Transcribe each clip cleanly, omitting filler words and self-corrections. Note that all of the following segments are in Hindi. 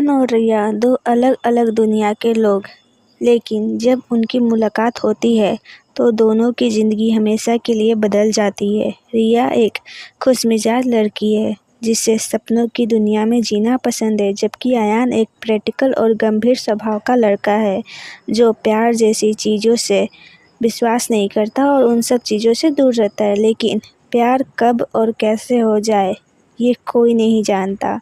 अयान और रिया दो अलग अलग दुनिया के लोग, लेकिन जब उनकी मुलाकात होती है तो दोनों की ज़िंदगी हमेशा के लिए बदल जाती है। रिया एक खुशमिजाज लड़की है जिसे सपनों की दुनिया में जीना पसंद है, जबकि अयान एक प्रैक्टिकल और गंभीर स्वभाव का लड़का है जो प्यार जैसी चीज़ों से विश्वास नहीं करता और उन सब चीज़ों से दूर रहता है। लेकिन प्यार कब और कैसे हो जाए ये कोई नहीं जानता।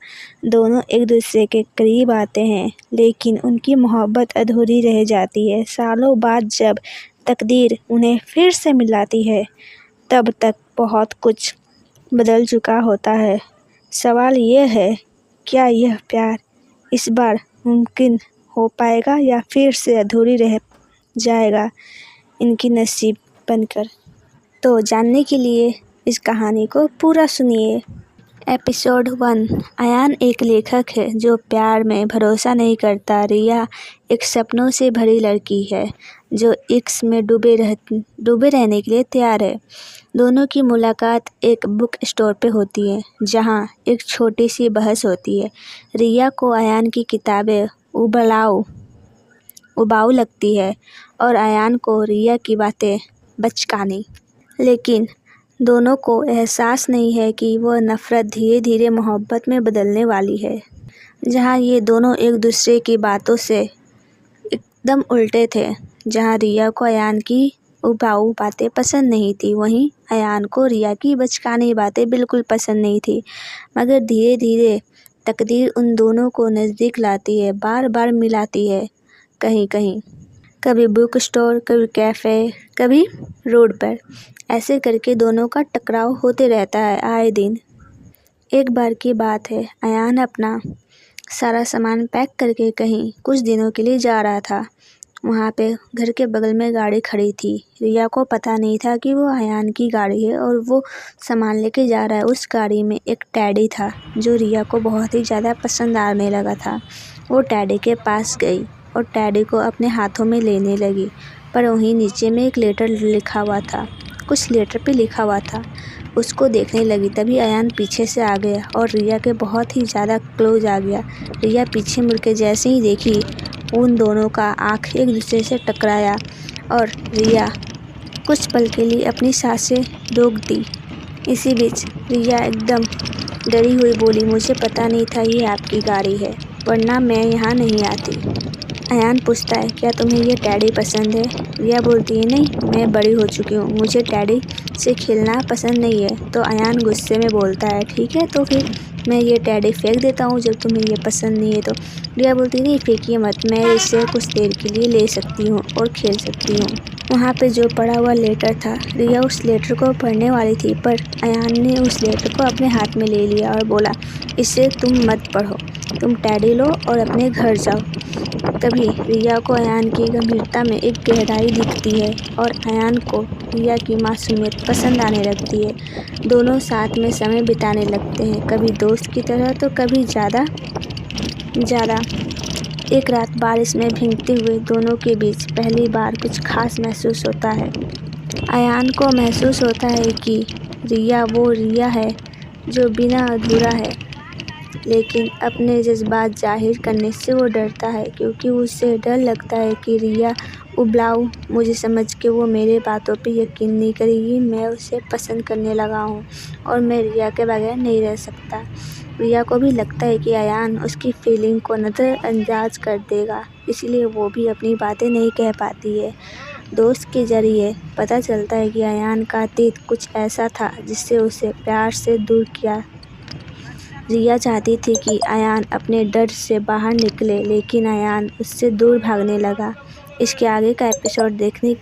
दोनों एक दूसरे के करीब आते हैं, लेकिन उनकी मोहब्बत अधूरी रह जाती है। सालों बाद जब तकदीर उन्हें फिर से मिलाती है, तब तक बहुत कुछ बदल चुका होता है। सवाल ये है, क्या यह प्यार इस बार मुमकिन हो पाएगा या फिर से अधूरी रह जाएगा इनकी नसीब बनकर? तो जानने के लिए इस कहानी को पूरा सुनिए। एपिसोड 1। अयान एक लेखक है जो प्यार में भरोसा नहीं करता। रिया एक सपनों से भरी लड़की है जो इश्क में डूबे रहने के लिए तैयार है। दोनों की मुलाकात एक बुक स्टोर पे होती है जहां एक छोटी सी बहस होती है। रिया को अयान की किताबें उबाऊ लगती है और अयान को रिया की बातें बचकानी। लेकिन दोनों को एहसास नहीं है कि वह नफ़रत धीरे धीरे मोहब्बत में बदलने वाली है। जहां ये दोनों एक दूसरे की बातों से एकदम उल्टे थे। जहां रिया को अयान की उबाऊ बातें पसंद नहीं थी, वहीं अयान को रिया की बचकानी बातें बिल्कुल पसंद नहीं थी। मगर धीरे धीरे तकदीर उन दोनों को नज़दीक लाती है, बार बार मिलाती है। कहीं कहीं, कभी बुक स्टोर, कभी कैफ़े, कभी रोड पर। ऐसे करके दोनों का टकराव होते रहता है आए दिन। एक बार की बात है, अयान अपना सारा सामान पैक करके कहीं कुछ दिनों के लिए जा रहा था। वहाँ पे घर के बगल में गाड़ी खड़ी थी। रिया को पता नहीं था कि वो अयान की गाड़ी है और वो सामान लेके जा रहा है। उस गाड़ी में एक टैडी था जो रिया को बहुत ही ज़्यादा पसंद आने लगा था। वो टैडी के पास गई और टैडी को अपने हाथों में लेने लगी, पर वहीं नीचे में एक लेटर लिखा हुआ था। कुछ लेटर पे लिखा हुआ था, उसको देखने लगी। तभी अयान पीछे से आ गया और रिया के बहुत ही ज़्यादा क्लोज आ गया। रिया पीछे मुड़ के जैसे ही देखी, उन दोनों का आँख एक दूसरे से टकराया और रिया कुछ पल के लिए अपनी सांसें रोक दी। इसी बीच रिया एकदम डरी हुई बोली, मुझे पता नहीं था ये आपकी गाड़ी है, वरना मैं यहाँ नहीं आती। अयान पूछता है, क्या तुम्हें ये टैडी पसंद है? रिया बोलती है, नहीं, मैं बड़ी हो चुकी हूँ, मुझे टैडी से खेलना पसंद नहीं है। तो अयान गुस्से में बोलता है, ठीक है, तो फिर मैं ये टैडी फेंक देता हूँ जब तुम्हें ये पसंद नहीं है तो। रिया बोलती है, नहीं फेंकिए मत, मैं इसे कुछ देर के लिए ले सकती हूँ और खेल सकती हूँ। वहाँ पे जो पड़ा हुआ लेटर था, रिया उस लेटर को पढ़ने वाली थी, पर अयान ने उस लेटर को अपने हाथ में ले लिया और बोला, इसे तुम मत पढ़ो, तुम टैडी लो और अपने घर जाओ। तभी रिया को अयान की गंभीरता में एक गहराई दिखती है और अयान को रिया की मासूमियत पसंद आने लगती है। दोनों साथ में समय बिताने लगते हैं, कभी दोस्त की तरह तो कभी ज़्यादा। एक रात बारिश में भीगते हुए दोनों के बीच पहली बार कुछ खास महसूस होता है। अयान को महसूस होता है कि रिया वो रिया है जो बिना अधूरा है, लेकिन अपने जज्बात जाहिर करने से वो डरता है, क्योंकि उसे डर लगता है कि रिया उबलाऊ मुझे समझ के वो मेरे बातों पे यकीन नहीं करेगी। मैं उसे पसंद करने लगा हूँ और मैं रिया के बगैर नहीं रह सकता। रिया को भी लगता है कि अयान उसकी फीलिंग को नज़रअंदाज कर देगा, इसलिए वो भी अपनी बातें नहीं कह पाती है। दोस्त के जरिए पता चलता है कि अयान का अतीत कुछ ऐसा था जिससे उसे प्यार से दूर किया। रिया चाहती थी कि अयान अपने डर से बाहर निकले, लेकिन अयान उससे दूर भागने लगा। इसके आगे का एपिसोड देखने